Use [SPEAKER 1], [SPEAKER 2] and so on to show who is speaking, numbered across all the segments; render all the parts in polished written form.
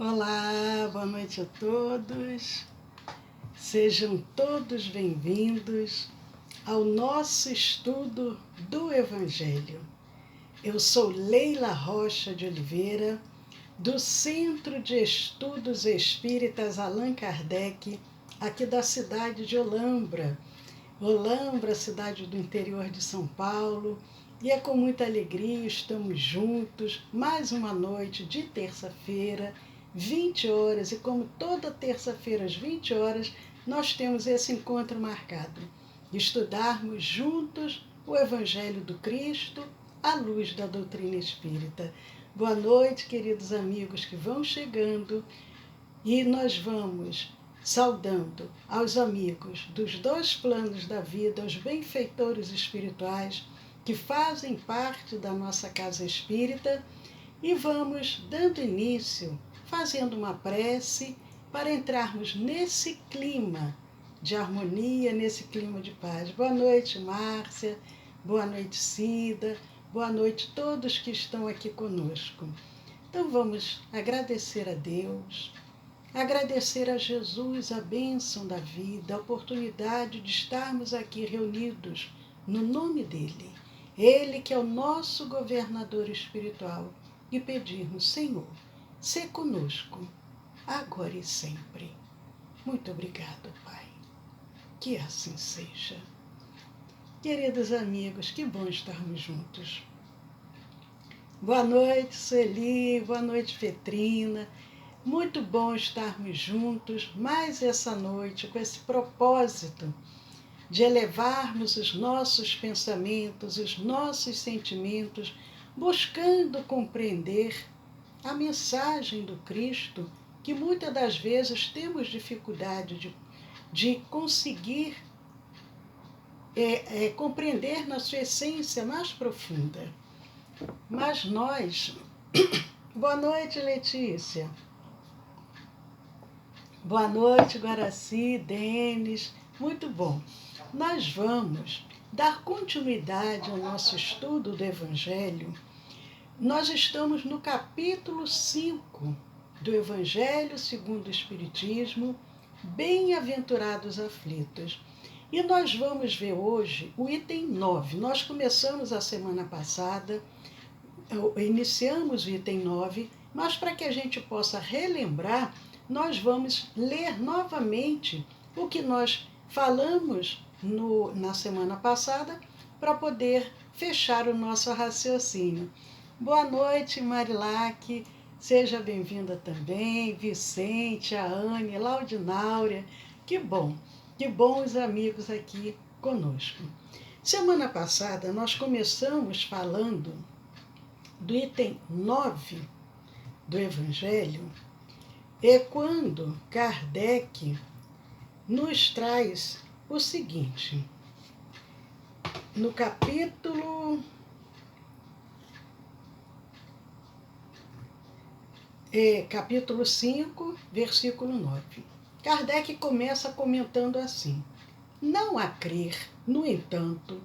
[SPEAKER 1] Olá, boa noite a todos. Sejam todos bem-vindos ao nosso estudo do Evangelho. Eu sou Leila Rocha de Oliveira, do Centro de Estudos Espíritas Allan Kardec, aqui da cidade de Olambra, cidade do interior de São Paulo, e é com muita alegria estamos juntos, mais uma noite de terça-feira, 20 horas, e como toda terça-feira às 20 horas, nós temos esse encontro marcado, de estudarmos juntos o Evangelho do Cristo, à luz da doutrina espírita. Boa noite, queridos amigos que vão chegando, e nós vamos saudando aos amigos dos dois planos da vida, aos benfeitores espirituais que fazem parte da nossa casa espírita, e vamos dando início, fazendo uma prece para entrarmos nesse clima de harmonia, nesse clima de paz. Boa noite, Márcia, boa noite, Cida, boa noite a todos que estão aqui conosco. Então vamos agradecer a Deus, agradecer a Jesus a bênção da vida, a oportunidade de estarmos aqui reunidos no nome dEle, Ele que é o nosso governador espiritual, e pedirmos: Senhor, sê conosco, agora e sempre. Muito obrigado, Pai. Que assim seja. Queridos amigos, que bom estarmos juntos. Boa noite, Sueli, boa noite, Petrina. Muito bom estarmos juntos mais essa noite com esse propósito de elevarmos os nossos pensamentos, os nossos sentimentos, buscando compreender a mensagem do Cristo, que muitas das vezes temos dificuldade de conseguir compreender na sua essência mais profunda. Mas nós... Boa noite, Letícia. Boa noite, Guaraci, Denis. Muito bom. Nós vamos dar continuidade ao nosso estudo do Evangelho. Nós estamos no capítulo 5 do Evangelho segundo o Espiritismo, Bem-aventurados aflitos. E nós vamos ver hoje o item 9. Nós começamos a semana passada, iniciamos o item 9, mas para que a gente possa relembrar, nós vamos ler novamente o que nós falamos na semana passada, para poder fechar o nosso raciocínio. Boa noite, Marilac, seja bem-vinda também, Vicente, a Anne, Laudináurea, que bom os amigos aqui conosco. Semana passada nós começamos falando do item 9 do Evangelho, é quando Kardec nos traz o seguinte, no capítulo 5, versículo 9. Kardec começa comentando assim: não há crer, no entanto,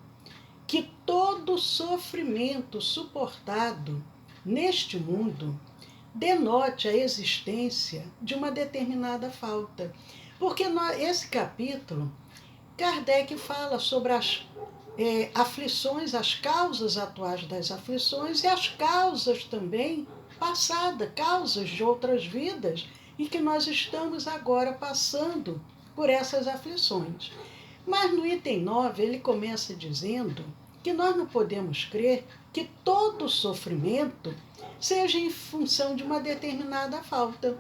[SPEAKER 1] que todo sofrimento suportado neste mundo denote a existência de uma determinada falta. Porque esse capítulo, Kardec fala sobre as aflições, as causas atuais das aflições e as causas também passadas, causas de outras vidas, e que nós estamos agora passando por essas aflições. Mas no item 9 ele começa dizendo que nós não podemos crer que todo sofrimento seja em função de uma determinada falta.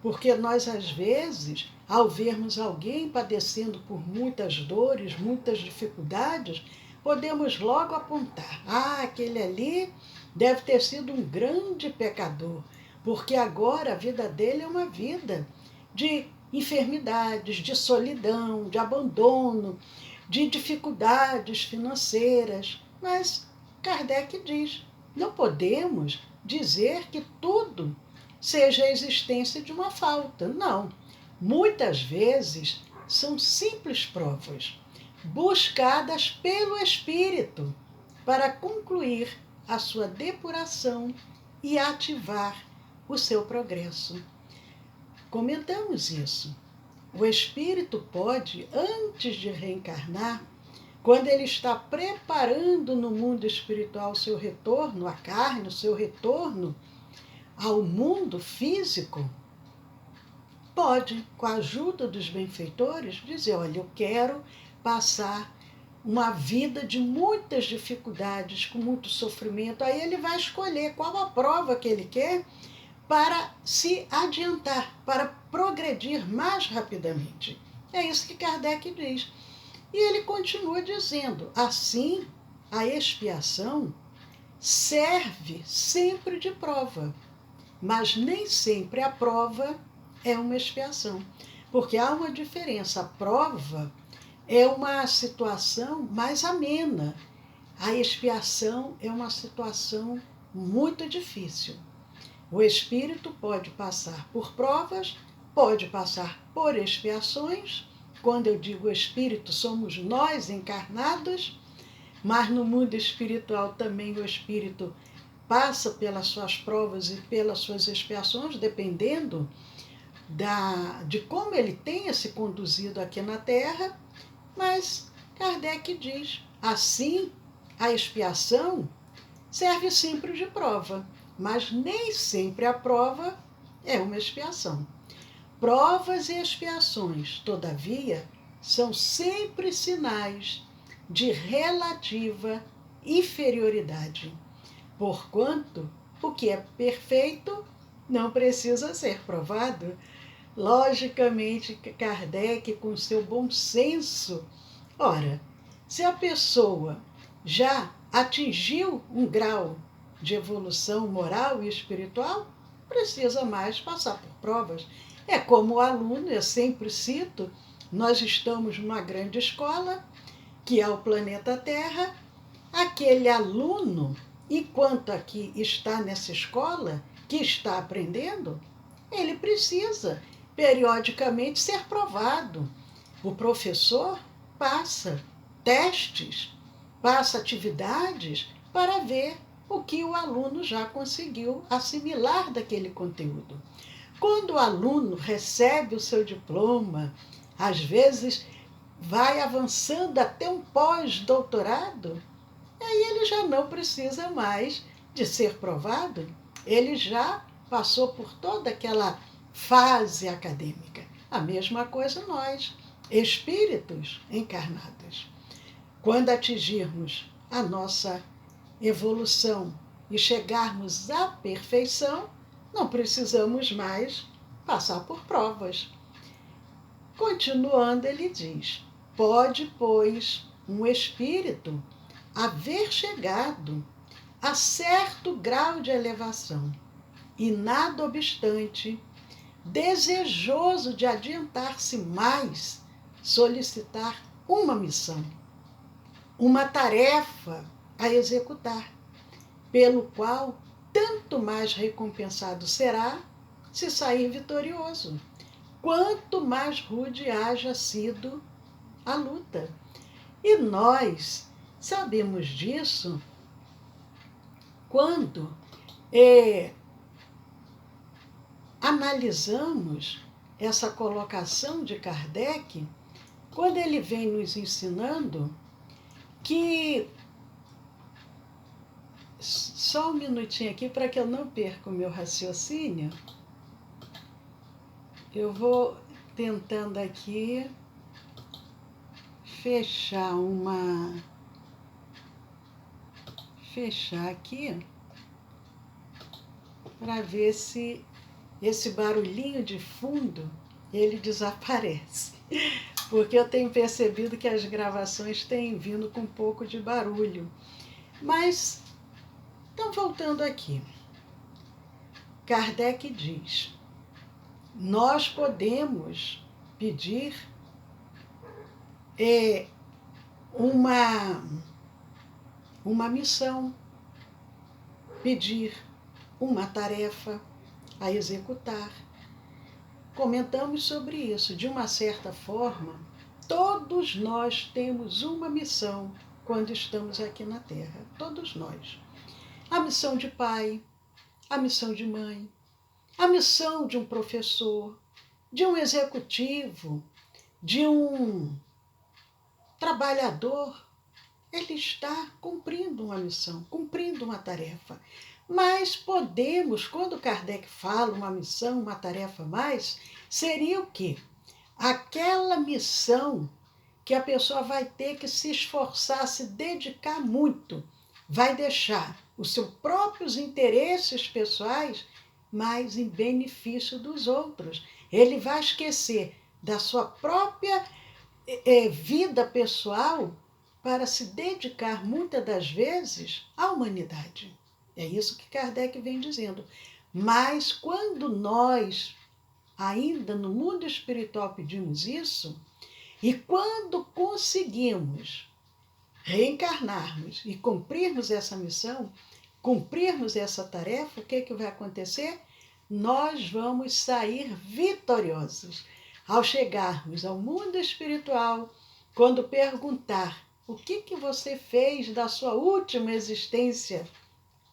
[SPEAKER 1] Porque nós, às vezes, ao vermos alguém padecendo por muitas dores, muitas dificuldades, podemos logo apontar: aquele ali deve ter sido um grande pecador, porque agora a vida dele é uma vida de enfermidades, de solidão, de abandono, de dificuldades financeiras. Mas Kardec diz: não podemos dizer que tudo seja a existência de uma falta. Não. Muitas vezes são simples provas buscadas pelo Espírito para concluir a sua depuração e ativar o seu progresso. comentamos isso. O espírito pode, antes de reencarnar, quando ele está preparando no mundo espiritual o seu retorno à carne, o seu retorno ao mundo físico, pode, com a ajuda dos benfeitores, dizer, olha, eu quero passar uma vida de muitas dificuldades, com muito sofrimento. Aí ele vai escolher qual a prova que ele quer para se adiantar, para progredir mais rapidamente. É isso que Kardec diz. E ele continua dizendo, assim, a expiação serve sempre de prova, mas nem sempre a prova é uma expiação, porque há uma diferença. A prova é uma situação mais amena, a expiação é uma situação muito difícil. O espírito pode passar por provas, pode passar por expiações. Quando eu digo espírito, somos nós encarnados, mas no mundo espiritual também o espírito passa pelas suas provas e pelas suas expiações, dependendo de como ele tenha se conduzido aqui na Terra. Mas Kardec diz, assim, a expiação serve sempre de prova, mas nem sempre a prova é uma expiação. Provas e expiações, todavia, são sempre sinais de relativa inferioridade, porquanto o que é perfeito não precisa ser provado. Logicamente, Kardec, com seu bom senso, ora, se a pessoa já atingiu um grau de evolução moral e espiritual, precisa mais passar por provas. É como o aluno, eu sempre cito, nós estamos numa grande escola, que é o planeta Terra. Aquele aluno, enquanto aqui está nessa escola, que está aprendendo, ele precisa periodicamente ser provado. O professor passa testes, passa atividades para ver o que o aluno já conseguiu assimilar daquele conteúdo. Quando o aluno recebe o seu diploma, às vezes vai avançando até um pós-doutorado, aí ele já não precisa mais de ser provado, ele já passou por toda aquela fase acadêmica. A mesma coisa nós, espíritos encarnados. Quando atingirmos a nossa evolução e chegarmos à perfeição, não precisamos mais passar por provas. Continuando, ele diz, pode, pois, um espírito haver chegado a certo grau de elevação e, nada obstante, desejoso de adiantar-se mais, solicitar uma missão, uma tarefa a executar, pelo qual tanto mais recompensado será se sair vitorioso, quanto mais rude haja sido a luta. E nós sabemos disso quando analisamos essa colocação de Kardec, quando ele vem nos ensinando que... Só um minutinho aqui para que eu não perca o meu raciocínio. Eu vou tentando aqui fechar aqui para ver se esse barulhinho de fundo ele desaparece. Porque eu tenho percebido que as gravações têm vindo com um pouco de barulho. Mas, então voltando aqui, Kardec diz, nós podemos pedir uma missão, pedir uma tarefa a executar. Comentamos sobre isso. De uma certa forma, todos nós temos uma missão quando estamos aqui na Terra. Todos nós. A missão de pai, a missão de mãe, a missão de um professor, de um executivo, de um trabalhador. Ele está cumprindo uma missão, cumprindo uma tarefa. Mas podemos, quando Kardec fala uma missão, uma tarefa a mais, seria o quê? Aquela missão que a pessoa vai ter que se esforçar, se dedicar muito, vai deixar os seus próprios interesses pessoais, mas em benefício dos outros. Ele vai esquecer da sua própria vida pessoal para se dedicar, muitas das vezes, à humanidade. É isso que Kardec vem dizendo. Mas quando nós, ainda no mundo espiritual, pedimos isso, e quando conseguimos reencarnarmos e cumprirmos essa missão, cumprirmos essa tarefa, o que vai acontecer? Nós vamos sair vitoriosos. Ao chegarmos ao mundo espiritual, quando perguntar o que você fez da sua última existência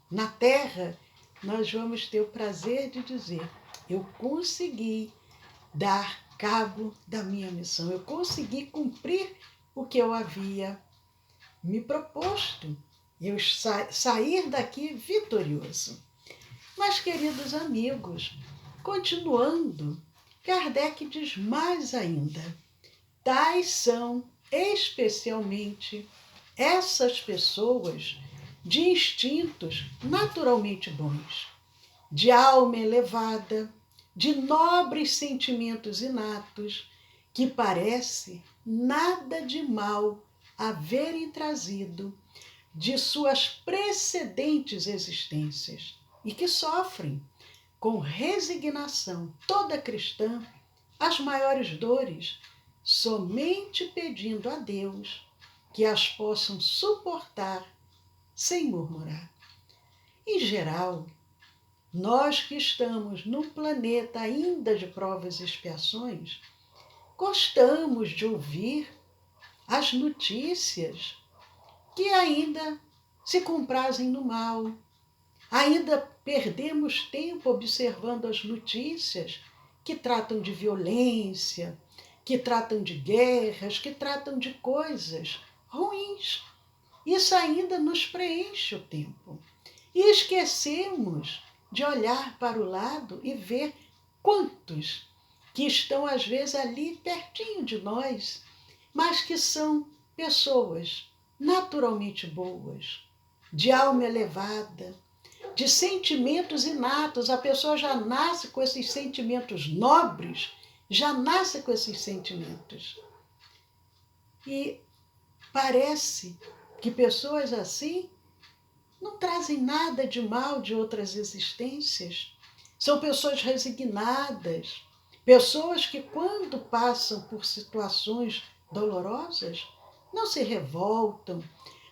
[SPEAKER 1] na Terra, nós vamos ter o prazer de dizer: eu consegui dar cabo da minha missão, eu consegui cumprir o que eu havia me proposto, eu sair daqui vitorioso. Mas, queridos amigos, continuando, Kardec diz mais ainda: tais são especialmente essas pessoas de instintos naturalmente bons, de alma elevada, de nobres sentimentos inatos, que parece nada de mal haverem trazido de suas precedentes existências e que sofrem com resignação toda cristã as maiores dores, somente pedindo a Deus que as possam suportar sem murmurar. Em geral, nós que estamos num planeta ainda de provas e expiações, gostamos de ouvir as notícias que ainda se comprazem no mal. Ainda perdemos tempo observando as notícias que tratam de violência, que tratam de guerras, que tratam de coisas ruins. Isso ainda nos preenche o tempo. E esquecemos de olhar para o lado e ver quantos que estão, às vezes, ali pertinho de nós, mas que são pessoas naturalmente boas, de alma elevada, de sentimentos inatos. A pessoa já nasce com esses sentimentos nobres, já nasce com esses sentimentos. E parece que pessoas assim não trazem nada de mal de outras existências. São pessoas resignadas, pessoas que, quando passam por situações dolorosas, não se revoltam,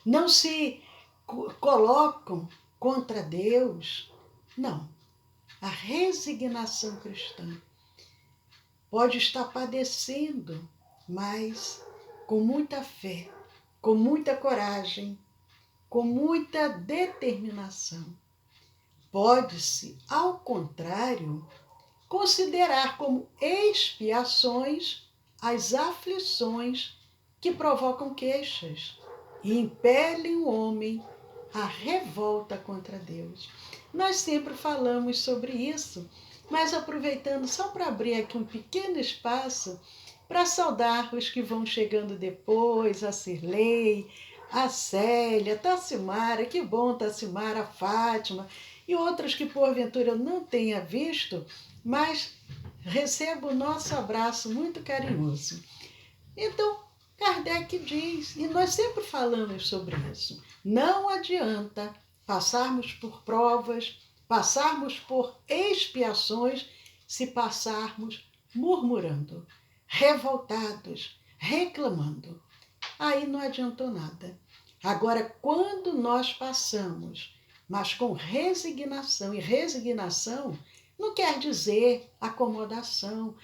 [SPEAKER 1] não se colocam contra Deus. Não. A resignação cristã pode estar padecendo, mas com muita fé, com muita coragem, com muita determinação. Pode-se, ao contrário, considerar como expiações as aflições que provocam queixas e impelem o homem à revolta contra Deus. Nós sempre falamos sobre isso, mas aproveitando só para abrir aqui um pequeno espaço para saudar os que vão chegando depois, a Cirlei, a Célia, Tassimara, que bom, Tassimara, a Fátima, e outros que porventura eu não tenha visto, mas recebo o nosso abraço muito carinhoso. Então, Kardec diz, e nós sempre falamos sobre isso, não adianta passarmos por provas, passarmos por expiações, se passarmos murmurando, revoltados, reclamando. Aí não adiantou nada. Agora, quando nós passamos, mas com resignação, e resignação não quer dizer acomodação.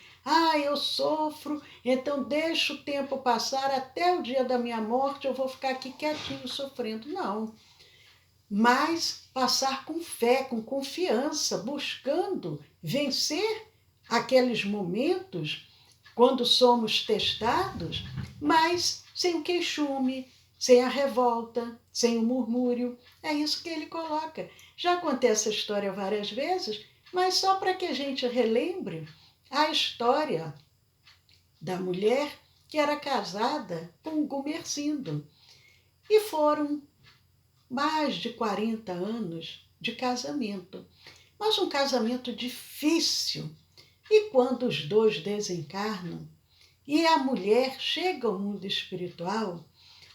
[SPEAKER 1] Eu sofro, então deixo o tempo passar, até o dia da minha morte eu vou ficar aqui quietinho sofrendo. Não. Mas passar com fé, com confiança, buscando vencer aqueles momentos quando somos testados, mas sem o queixume, sem a revolta, sem o murmúrio. É isso que ele coloca. Já contei essa história várias vezes, mas só para que a gente relembre a história da mulher que era casada com Gumersindo. E foram mais de 40 anos de casamento. Mas um casamento difícil. E quando os dois desencarnam e a mulher chega ao mundo espiritual,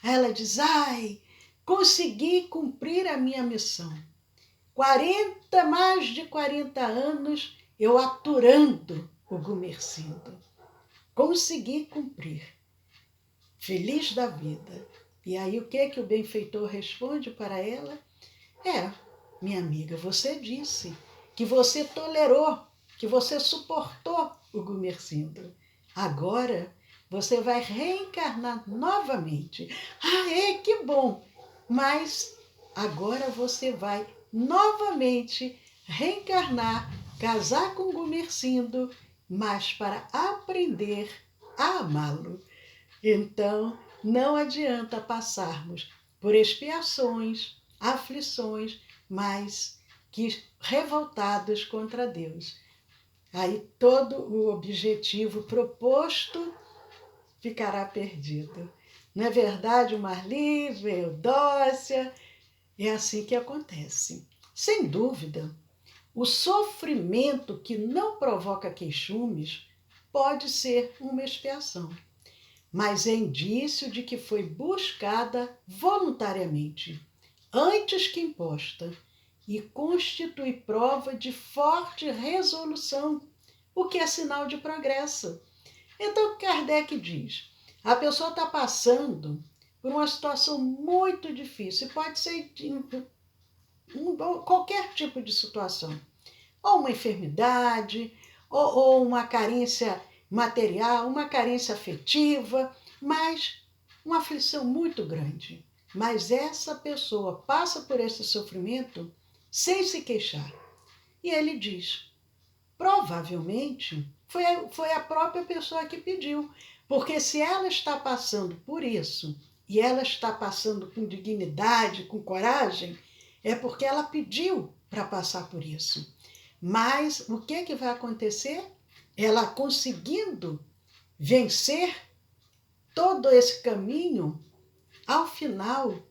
[SPEAKER 1] ela diz: ai, consegui cumprir a minha missão. Mais de 40 anos eu aturando o Gumersindo. Consegui cumprir. Feliz da vida. E aí o que o benfeitor responde para ela? Minha amiga, você disse que você tolerou, que você suportou o Gumersindo. Agora você vai reencarnar novamente. Que bom! Mas agora você vai novamente reencarnar, casar com Gumersindo, mas para aprender a amá-lo. Então, não adianta passarmos por expiações, aflições, mas que revoltados contra Deus. Aí todo o objetivo proposto ficará perdido. Não é verdade, Marli, Eudócia? É assim que acontece. Sem dúvida, o sofrimento que não provoca queixumes pode ser uma expiação, mas é indício de que foi buscada voluntariamente, antes que imposta, e constitui prova de forte resolução, o que é sinal de progresso. Então Kardec diz, a pessoa está passando por uma situação muito difícil, pode ser qualquer tipo de situação, ou uma enfermidade, ou uma carência material, uma carência afetiva, mas uma aflição muito grande. Mas essa pessoa passa por esse sofrimento sem se queixar. E ele diz, provavelmente foi a própria pessoa que pediu, porque se ela está passando por isso, e ela está passando com dignidade, com coragem, é porque ela pediu para passar por isso. Mas o que vai acontecer? Ela conseguindo vencer todo esse caminho, ao final,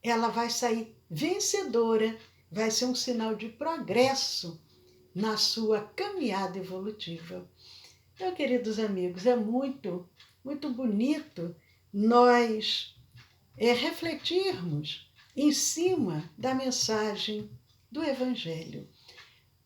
[SPEAKER 1] ela vai sair vencedora, vai ser um sinal de progresso na sua caminhada evolutiva. Então, queridos amigos, é muito, muito bonito nós refletirmos em cima da mensagem do Evangelho.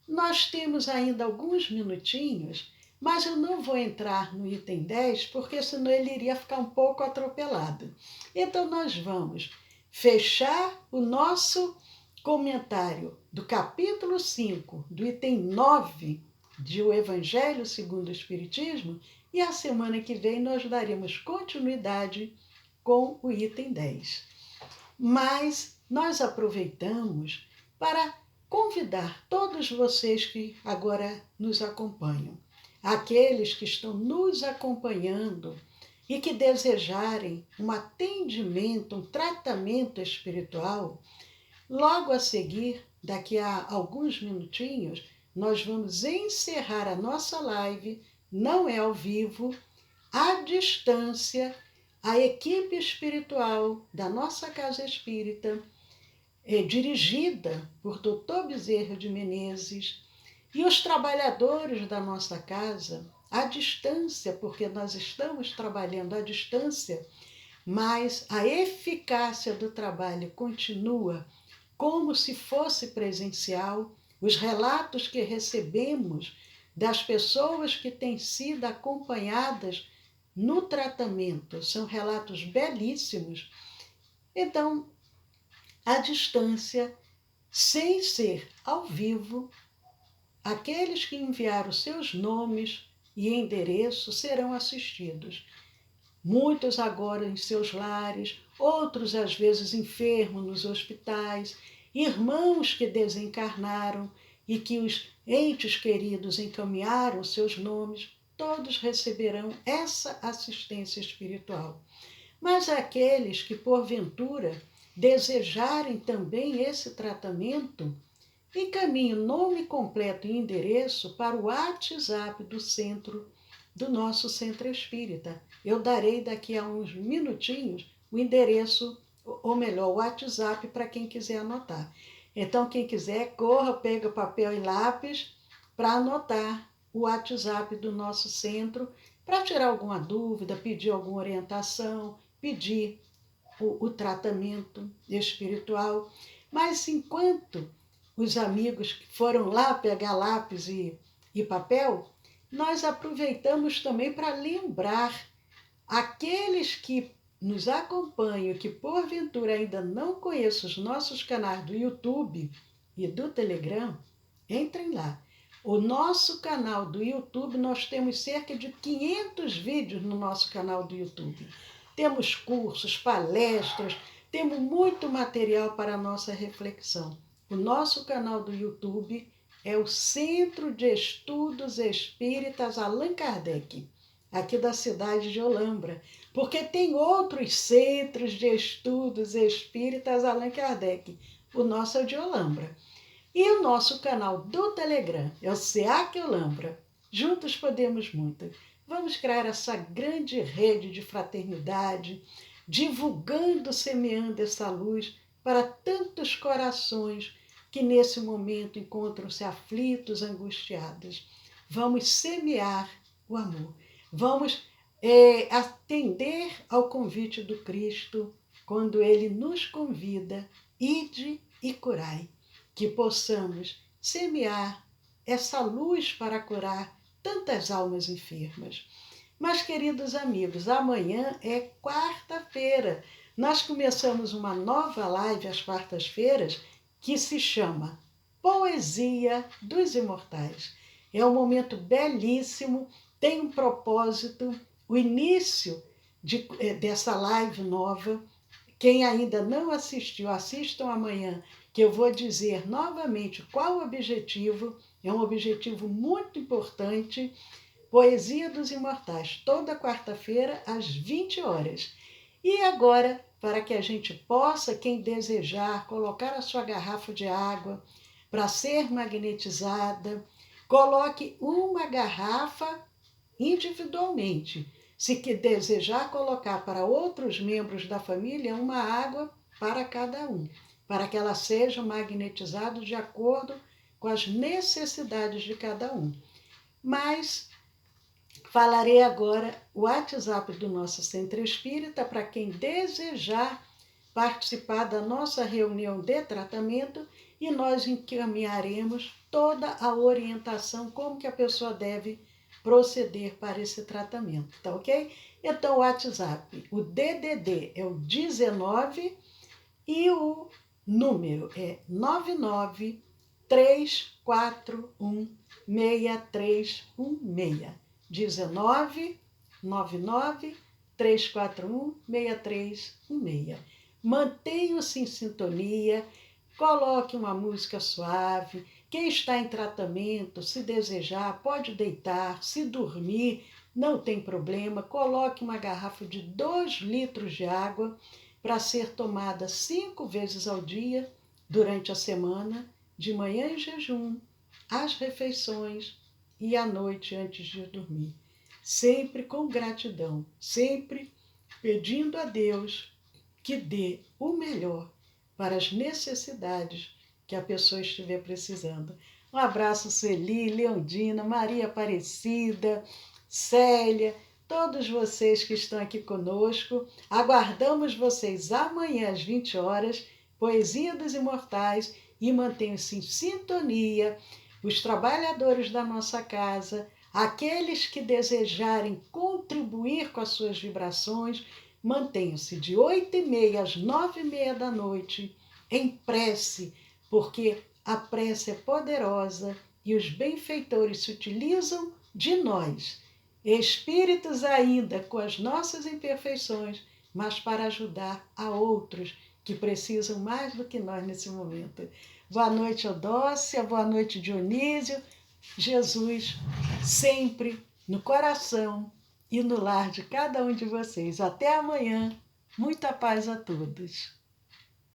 [SPEAKER 1] Nós temos ainda alguns minutinhos, mas eu não vou entrar no item 10, porque senão ele iria ficar um pouco atropelado. Então, nós vamos fechar o nosso comentário do capítulo 5, do item 9 de O Evangelho segundo o Espiritismo, e a semana que vem nós daremos continuidade com o item 10. Mas nós aproveitamos para convidar todos vocês que agora nos acompanham, aqueles que estão nos acompanhando e que desejarem um atendimento, um tratamento espiritual, logo a seguir, daqui a alguns minutinhos, nós vamos encerrar a nossa live, não é ao vivo, à distância, a equipe espiritual da nossa Casa Espírita, dirigida por Dr. Bezerra de Menezes, e os trabalhadores da nossa casa, à distância, porque nós estamos trabalhando à distância, mas a eficácia do trabalho continua como se fosse presencial. Os relatos que recebemos das pessoas que têm sido acompanhadas no tratamento são relatos belíssimos. Então, à distância, sem ser ao vivo, aqueles que enviaram seus nomes e endereço serão assistidos. Muitos agora em seus lares, outros às vezes enfermos nos hospitais, irmãos que desencarnaram e que os entes queridos encaminharam seus nomes, todos receberão essa assistência espiritual. Mas aqueles que, porventura, desejarem também esse tratamento, encaminhe o nome completo e endereço para o WhatsApp do nosso Centro Espírita. Eu darei daqui a uns minutinhos o endereço, ou melhor, o WhatsApp para quem quiser anotar. Então, quem quiser, corra, pega papel e lápis para anotar o WhatsApp do nosso centro, para tirar alguma dúvida, pedir alguma orientação, pedir o tratamento espiritual. Mas enquanto os amigos foram lá pegar lápis e papel, nós aproveitamos também para lembrar aqueles que nos acompanham, que porventura ainda não conhecem os nossos canais do YouTube e do Telegram, entrem lá. O nosso canal do YouTube, nós temos cerca de 500 vídeos no nosso canal do YouTube. Temos cursos, palestras, temos muito material para a nossa reflexão. O nosso canal do YouTube é o Centro de Estudos Espíritas Allan Kardec, aqui da cidade de Olambra, porque tem outros centros de estudos espíritas Allan Kardec. O nosso é o de Olambra. E o nosso canal do Telegram é o SEAC Olambra. Juntos podemos muito. Vamos criar essa grande rede de fraternidade, divulgando, semeando essa luz para tantos corações que nesse momento encontram-se aflitos, angustiados. Vamos semear o amor. Vamos atender ao convite do Cristo quando Ele nos convida, ide e curai. Que possamos semear essa luz para curar tantas almas enfermas. Mas, queridos amigos, amanhã é quarta-feira. Nós começamos uma nova live às quartas-feiras que se chama Poesia dos Imortais. É um momento belíssimo, tem um propósito, o início dessa live nova. Quem ainda não assistiu, assistam amanhã, que eu vou dizer novamente qual o objetivo. É um objetivo muito importante. Poesia dos Imortais, toda quarta-feira, às 20 horas. E agora, para que a gente possa, quem desejar, colocar a sua garrafa de água para ser magnetizada, coloque uma garrafa individualmente. Se que desejar colocar para outros membros da família, uma água para cada um, para que ela seja magnetizada de acordo com as necessidades de cada um. Mas falarei agora o WhatsApp do nosso Centro Espírita para quem desejar participar da nossa reunião de tratamento, e nós encaminharemos toda a orientação como que a pessoa deve proceder para esse tratamento, tá ok? Então o WhatsApp, o DDD é o 19 e o número é 993416316. 19 99 341 6316. Mantenha-se em sintonia, coloque uma música suave. Quem está em tratamento, se desejar, pode deitar, se dormir, não tem problema. Coloque uma garrafa de 2 litros de água para ser tomada 5 vezes ao dia durante a semana, de manhã em jejum, às refeições e à noite antes de dormir. Sempre com gratidão, sempre pedindo a Deus que dê o melhor para as necessidades que a pessoa estiver precisando. Um abraço, Sueli, Leondina, Maria Aparecida, Célia, todos vocês que estão aqui conosco. Aguardamos vocês amanhã às 20 horas, Poesia dos Imortais, e mantenham-se em sintonia os trabalhadores da nossa casa, aqueles que desejarem contribuir com as suas vibrações, mantenham-se de 8h30 às 9h30 da noite em prece, porque a prece é poderosa e os benfeitores se utilizam de nós, espíritos ainda com as nossas imperfeições, mas para ajudar a outros que precisam mais do que nós nesse momento. Boa noite, Eudócia. Boa noite, Dionísio. Jesus sempre no coração e no lar de cada um de vocês. Até amanhã. Muita paz a todos.